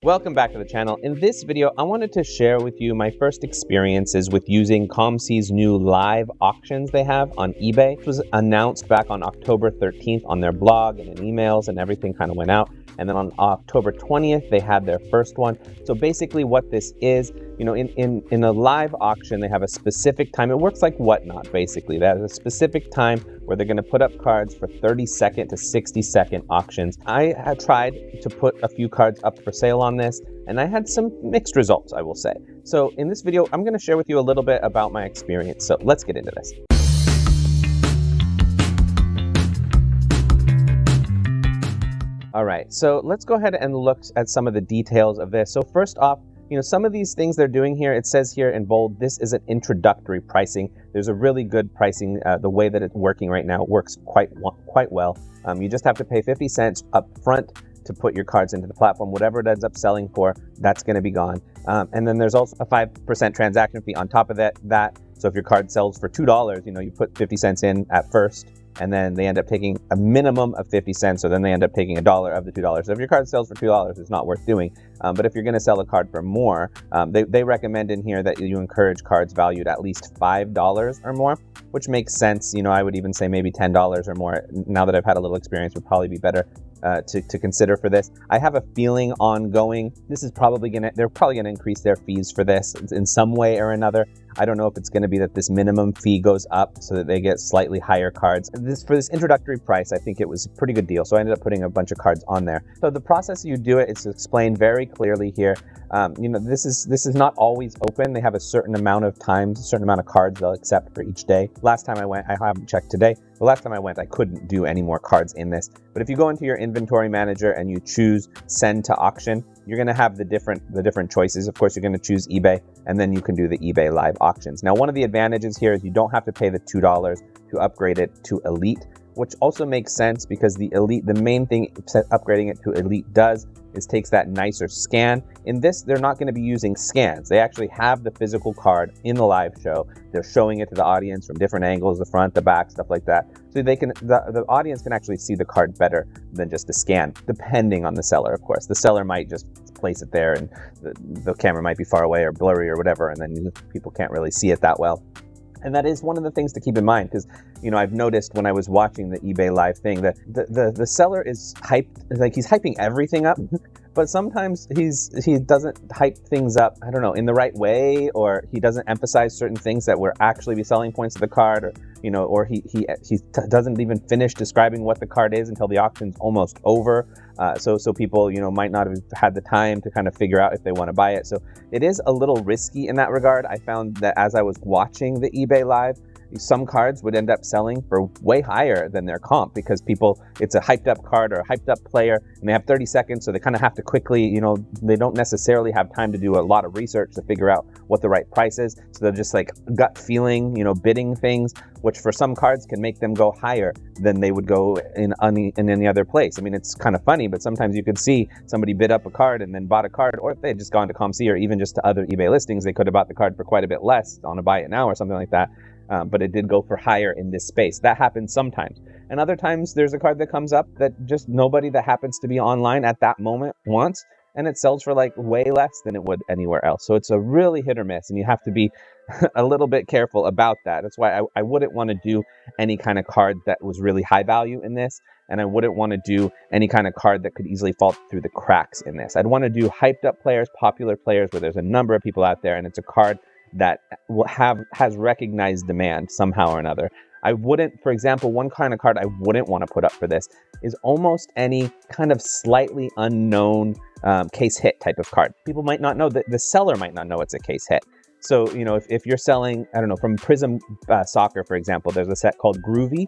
Welcome back to the channel. In this video, I wanted to share with you my first experiences with using COMC's new live auctions they have on eBay. It was announced back on October 13th on their blog and in emails, and everything kind of went out. And then on October 20th, they had their first one. So basically what this is, you know, in a live auction, they have a specific time. It works like Whatnot, basically. They have a specific time where they're going to put up cards for 30-second to 60-second auctions. I had tried to put a few cards up for sale on this, and I had some mixed results, I will say. So in this video, I'm going to share with you a little bit about my experience. So let's get into this. All right, so let's go ahead and look at some of the details of this. So first off, you know, some of these things they're doing here, it says here in bold, this is an introductory pricing. There's a really good pricing. The way that it's working right now, it works quite well. You just have to pay 50 cents up front to put your cards into the platform. Whatever it ends up selling for, that's going to be gone. And then there's also a 5% transaction fee on top of that. So if your card sells for $2, you know, you put 50 cents in at first, and then they end up taking a minimum of 50 cents, so then they end up taking $1 of the $2. So if your card sells for $2, it's not worth doing. But if you're going to sell a card for more, they recommend in here that you encourage cards valued at least $5 or more, which makes sense. You know, I would even say maybe $10 or more. Now that I've had a little experience, would probably be better to consider for this. I have a feeling ongoing, this is probably they're probably gonna increase their fees for this in some way or another. I don't know if it's gonna be that this minimum fee goes up so that they get slightly higher cards. For this introductory price, I think it was a pretty good deal. So I ended up putting a bunch of cards on there. So the process you do it, it's explained very clearly here. You know, this is not always open. They have a certain amount of times, a certain amount of cards they'll accept for each day. Last time I went, I haven't checked today, but last time I went, I couldn't do any more cards in this. But if you go into your inventory manager and you choose send to auction, you're going to have the different choices. Of course, you're going to choose eBay, and then you can do the eBay live auctions. Now, one of the advantages here is you don't have to pay the $2 to upgrade it to Elite, which also makes sense because the Elite, the main thing upgrading it to Elite does is takes that nicer scan. In this, they're not going to be using scans. They actually have the physical card in the live show. They're showing it to the audience from different angles, the front, the back, stuff like that. So they can, the audience can actually see the card better than just the scan, depending on the seller, of course. The seller might just place it there and the camera might be far away or blurry or whatever, and then people can't really see it that well. And that is one of the things to keep in mind, because, you know, I've noticed when I was watching the eBay live thing that the seller is hyped, like he's hyping everything up, but sometimes he doesn't hype things up, I don't know, in the right way, or he doesn't emphasize certain things that would actually be selling points of the card, or, you know, or he doesn't even finish describing what the card is until the auction's almost over. So people, you know, might not have had the time to kind of figure out if they want to buy it. So it is a little risky in that regard. I found that as I was watching the eBay live, some cards would end up selling for way higher than their comp because it's a hyped up card or a hyped up player, and they have 30 seconds, so they kind of have to quickly, you know, they don't necessarily have time to do a lot of research to figure out what the right price is. So they're just like gut feeling, you know, bidding things, which for some cards can make them go higher than they would go in any other place. I mean, it's kind of funny, but sometimes you could see somebody bid up a card and then bought a card, or if they had just gone to COMC or even just to other eBay listings, they could have bought the card for quite a bit less on a buy it now or something like that. But it did go for higher in this space. That happens sometimes. And other times there's a card that comes up that just nobody that happens to be online at that moment wants, and it sells for like way less than it would anywhere else. So it's a really hit or miss, and you have to be a little bit careful about that. That's why I wouldn't want to do any kind of card that was really high value in this, and I wouldn't want to do any kind of card that could easily fall through the cracks in this. I'd want to do hyped up players, popular players, where there's a number of people out there, and it's a card that has recognized demand somehow or another. I wouldn't, for example, one kind of card I wouldn't want to put up for this is almost any kind of slightly unknown case hit type of card. People might not know, that the seller might not know it's a case hit. So, you know, if you're selling, I don't know, from Prism Soccer, for example, there's a set called Groovy,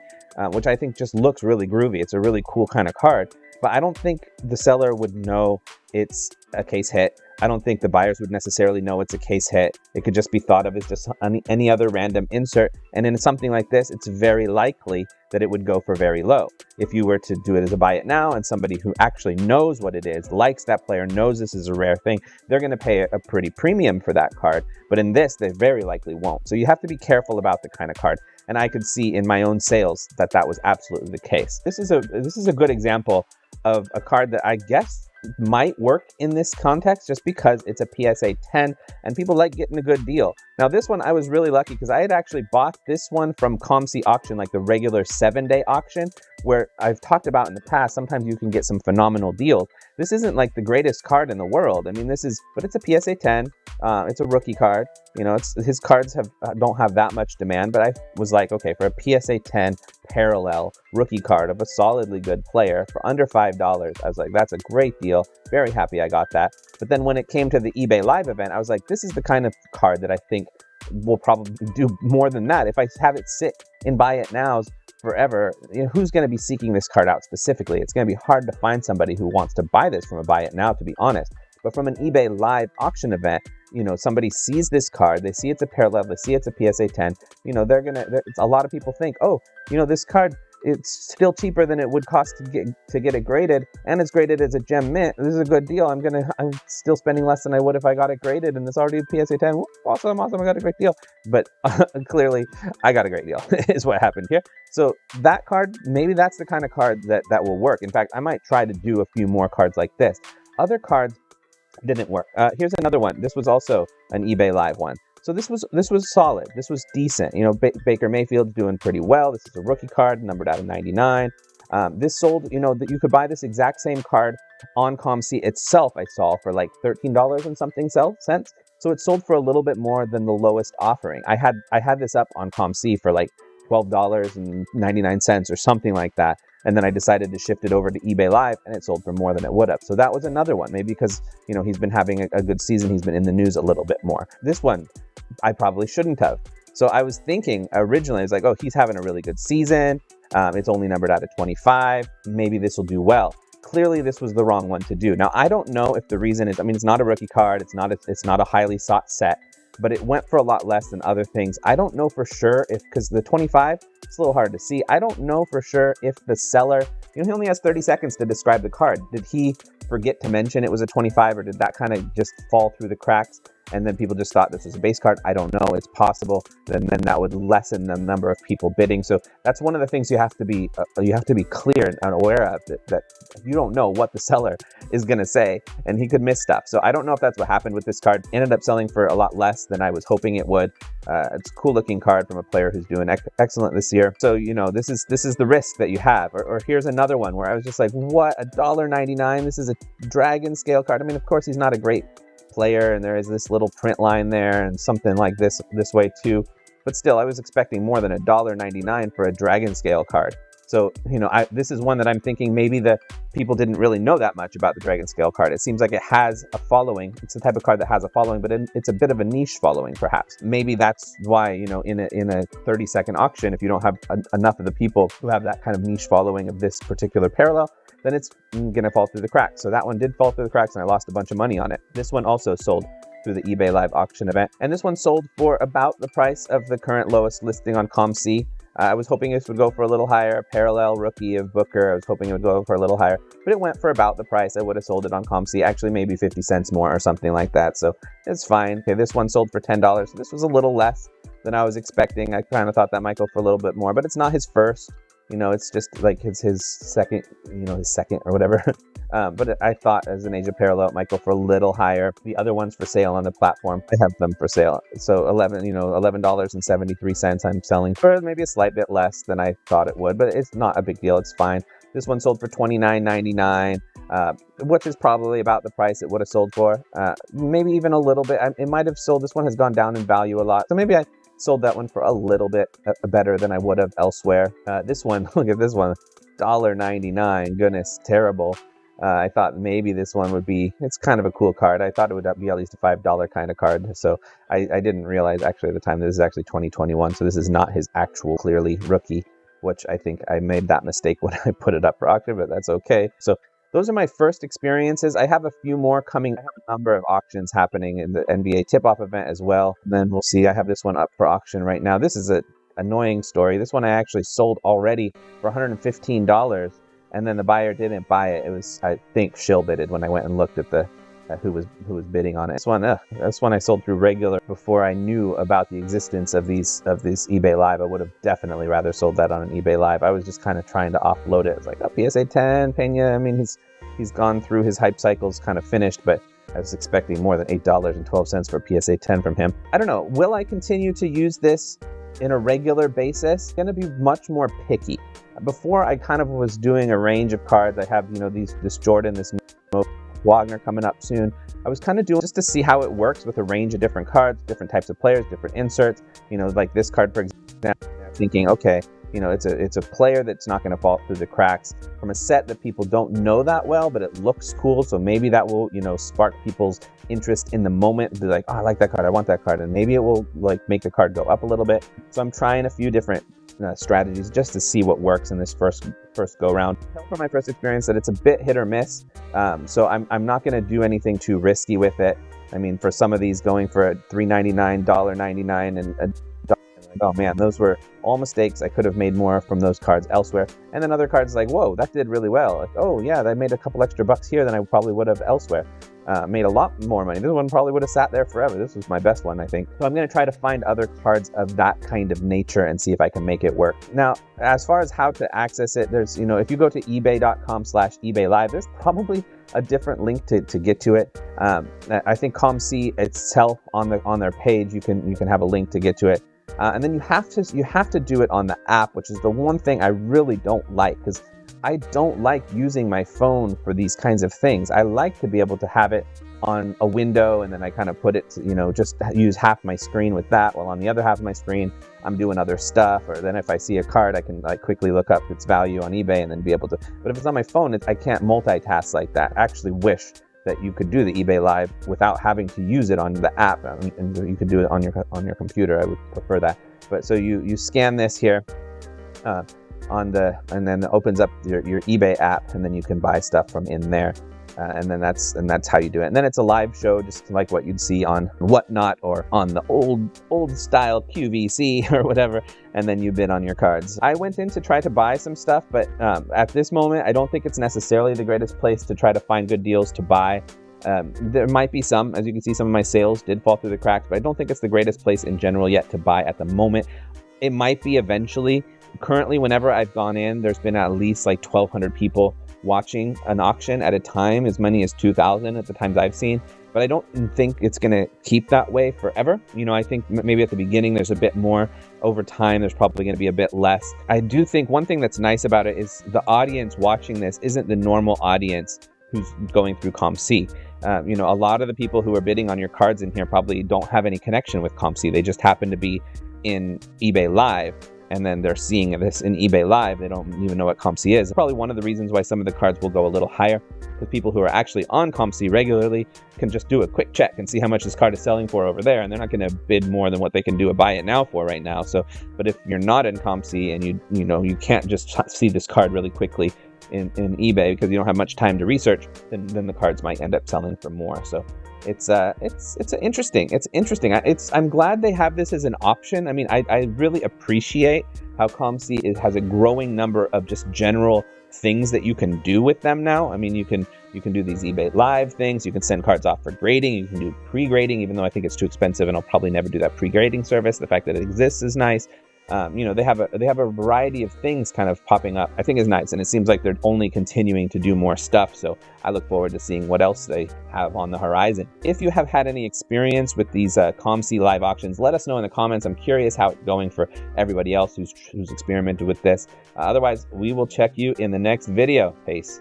which I think just looks really groovy. It's a really cool kind of card, but I don't think the seller would know it's a case hit. I don't think the buyers would necessarily know it's a case hit. It could just be thought of as just any other random insert. And in something like this, it's very likely that it would go for very low. If you were to do it as a buy it now, and somebody who actually knows what it is, likes that player, knows this is a rare thing, they're going to pay a pretty premium for that card. But in this, they very likely won't. So you have to be careful about the kind of card. And I could see in my own sales that was absolutely the case. This is a good example of a card that I guess might work in this context just because it's a PSA 10 and people like getting a good deal. Now this one I was really lucky because I had actually bought this one from COMC auction, like the regular 7-day auction, where I've talked about in the past, sometimes you can get some phenomenal deals. This isn't like the greatest card in the world. I mean, but it's a PSA 10. It's a rookie card. You know, his cards don't have that much demand, but I was like, okay, for a PSA 10 parallel rookie card of a solidly good player for under $5, I was like, that's a great deal. Very happy I got that. But then when it came to the eBay Live event, I was like, this is the kind of card that I think will probably do more than that. If I have it sit in buy it nows forever, you know, who's going to be seeking this card out specifically? It's going to be hard to find somebody who wants to buy this from a buy it now, to be honest. But from an eBay Live auction event, you know, somebody sees this card, they see it's a parallel, they see it's a PSA 10, you know, a lot of people think, oh, you know, this card, it's still cheaper than it would cost to get it graded, and it's graded as a gem mint. This is a good deal. I'm still spending less than I would if I got it graded, and it's already a PSA 10. Awesome, I got a great deal. But clearly, I got a great deal, is what happened here. So that card, maybe that's the kind of card that will work. In fact, I might try to do a few more cards like this. Other cards didn't work. Here's another one. This was also an eBay Live one. So this was solid. This was decent. You know, Baker Mayfield's doing pretty well. This is a rookie card, numbered out of 99. This sold, you know, that you could buy this exact same card on COMC itself, I saw, for like $13 and something cents. So it sold for a little bit more than the lowest offering. I had this up on COMC for like $12.99 or something like that. And then I decided to shift it over to eBay Live, and it sold for more than it would have. So that was another one, maybe because, you know, he's been having a good season. He's been in the news a little bit more. This one, I probably shouldn't have. So I was thinking originally, I was like, oh, he's having a really good season. It's only numbered out of 25. Maybe this will do well. Clearly, this was the wrong one to do. Now, I don't know if the reason is, I mean, it's not a rookie card. It's not a highly sought set, but it went for a lot less than other things. I don't know for sure because the 25, it's a little hard to see. I don't know for sure if the seller, you know, he only has 30 seconds to describe the card. Did he forget to mention it was a 25, or did that kind of just fall through the cracks? And then people just thought this was a base card. I don't know. It's possible. Then that would lessen the number of people bidding. So that's one of the things you have to be clear and aware of, that you don't know what the seller is going to say, and he could miss stuff. So I don't know if that's what happened with this card. Ended up selling for a lot less than I was hoping it would. It's a cool looking card from a player who's doing excellent this year. So, you know, this is the risk that you have. Or here's another one where I was just like, what, $1.99? This is a dragon scale card. I mean, of course, he's not a great player, and there is this little print line there and something like this way too, but still I was expecting more than $1.99 for a dragon scale card. So, you know, this is one that I'm thinking maybe the people didn't really know that much about the dragon scale card. It seems like it has a following. It's the type of card that has a following, but it's a bit of a niche following, perhaps. Maybe that's why, you know, in a 30-second auction, if you don't have enough of the people who have that kind of niche following of this particular parallel, then it's going to fall through the cracks. So that one did fall through the cracks, and I lost a bunch of money on it. This one also sold through the eBay Live auction event, and this one sold for about the price of the current lowest listing on COMC. I was hoping this would go for a little higher. Parallel rookie of Booker, I was hoping it would go for a little higher, but it went for about the price I would have sold it on COMC. Actually, maybe 50 cents more or something like that. So it's fine. Okay, this one sold for $10. So this was a little less than I was expecting. I kind of thought that might go for a little bit more, but it's not his first. You know, it's just like his second, you know, his second or whatever. But I thought as an Age of Parallel, it might go for a little higher. The other ones for sale on the platform, I have them for sale. So $11.73 I'm selling for maybe a slight bit less than I thought it would, but it's not a big deal. It's fine. This one sold for $29.99, which is probably about the price it would have sold for. Maybe even a little bit. It might have sold. This one has gone down in value a lot. So maybe I sold that one for a little bit better than I would have elsewhere. This one, look at this one, $1.99. Goodness, terrible. I thought maybe this one would be, it's kind of a cool card. I thought it would be at least a $5 kind of card. So I didn't realize actually at the time this is actually 2021. So this is not his actual clearly rookie, which I think I made that mistake when I put it up for auction, but that's okay. So those are my first experiences. I have a few more coming. I have a number of auctions happening in the NBA tip-off event as well. Then we'll see. I have this one up for auction right now. This is an annoying story. This one I actually sold already for $115, and then the buyer didn't buy it. It was, I think, shill bidded when I went and looked at who was bidding on it. This one I sold through regular before I knew about the existence of these eBay Live. I would have definitely rather sold that on an eBay Live. I was just kind of trying to offload it. It's like, oh, PSA 10, Pena. I mean, he's gone through his hype cycle's kind of finished, but I was expecting more than $8.12 for a PSA 10 from him. I don't know. Will I continue to use this in a regular basis? I'm going to be much more picky. Before, I kind of was doing a range of cards. I have, this Jordan, this Wagner coming up soon. I was kind of doing just to see how it works with a range of different cards, different types of players, different inserts. Like this card, for example, thinking, okay, it's a player that's not going to fall through the cracks from a set that people don't know that well, but it looks cool. So maybe that will, spark people's interest in the moment. Be like, oh, I like that card. I want that card. And maybe it will make the card go up a little bit. So I'm trying a few different strategies just to see what works in this first go round. From my first experience that it's a bit hit or miss. So I'm not going to do anything too risky with it. I mean, for some of these going for a $3.99, $1.99, and oh man, those were all mistakes. I could have made more from those cards elsewhere. And then other cards like, whoa, that did really well. Like, oh yeah, I made a couple extra bucks here than I probably would have elsewhere. Made a lot more money. This one probably would have sat there forever. This was my best one, I think. So I'm going to try to find other cards of that kind of nature and see if I can make it work. Now, as far as how to access it, there's, if you go to ebay.com/eBay Live, there's probably a different link to get to it. I think COMC itself on their page, you can have a link to get to it. And then you have to do it on the app, which is the one thing I really don't like, because I don't like using my phone for these kinds of things. I like to be able to have it on a window, and then I kind of put it, just use half my screen with that, while on the other half of my screen, I'm doing other stuff. Or then if I see a card, I can quickly look up its value on eBay and then be able to. But if it's on my phone, I can't multitask like that. I actually wish that you could do the eBay Live without having to use it on the app, and you could do it on your computer. I would prefer that. But so you scan this here, and then it opens up your eBay app, and then you can buy stuff from in there. And that's how you do it. And then it's a live show, just like what you'd see on Whatnot or on the old style QVC or whatever. And then you bid on your cards. I went in to try to buy some stuff, but at this moment, I don't think it's necessarily the greatest place to try to find good deals to buy. There might be some, as you can see, some of my sales did fall through the cracks, but I don't think it's the greatest place in general yet to buy at the moment. It might be eventually. Currently, whenever I've gone in, there's been at least 1,200 people watching an auction at a time, as many as 2,000 at the times I've seen. But I don't think it's going to keep that way forever. I think maybe at the beginning there's a bit more. Over time, there's probably going to be a bit less. I do think one thing that's nice about it is the audience watching this isn't the normal audience who's going through COMC. A lot of the people who are bidding on your cards in here probably don't have any connection with COMC. They just happen to be in eBay Live, and then they're seeing this in eBay Live. They don't even know what COMC is. Probably one of the reasons why some of the cards will go a little higher, because people who are actually on COMC regularly can just do a quick check and see how much this card is selling for over there, and they're not going to bid more than what they can do a buy it now for right now. So, but if you're not in COMC and you can't just see this card really quickly in eBay because you don't have much time to research, then the cards might end up selling for more. So it's interesting. I'm glad they have this as an option. I mean, I really appreciate how COMC has a growing number of just general things that you can do with them now. I mean, you can do these eBay Live things. You can send cards off for grading. You can do pre-grading, even though I think it's too expensive, and I'll probably never do that pre-grading service. The fact that it exists is nice. They have a variety of things kind of popping up, I think is nice. And it seems like they're only continuing to do more stuff. So I look forward to seeing what else they have on the horizon. If you have had any experience with these COMC live auctions, let us know in the comments. I'm curious how it's going for everybody else who's experimented with this. Otherwise, we will check you in the next video. Peace.